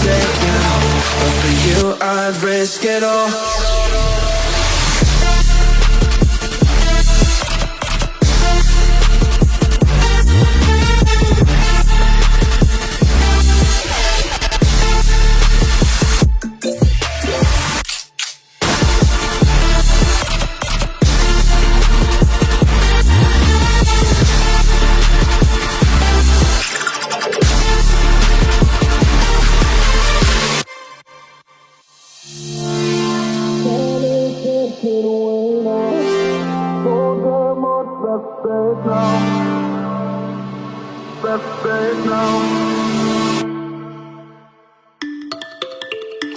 take now, but for you I'd risk it all.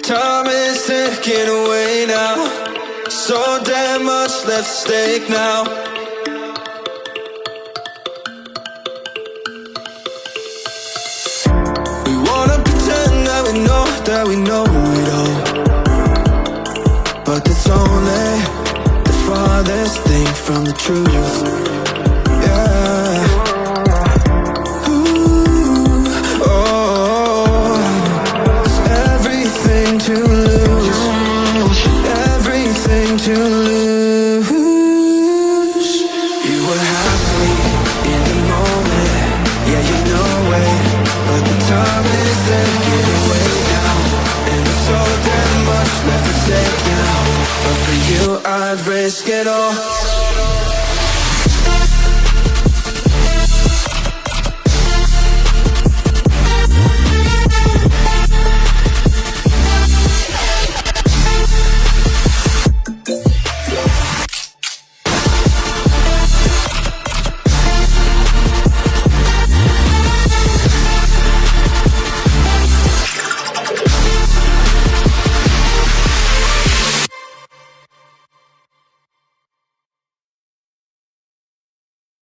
Time is ticking away now. So damn much left at stake now. We wanna pretend that we know it all, but it's only the farthest thing from the truth. Yeah. Ooh, oh, there's everything to lose, everything to lose. You were happy in the moment, yeah, you know it, but the time is taking away now, and there's so damn much left to take now, but for you I'd risk it all.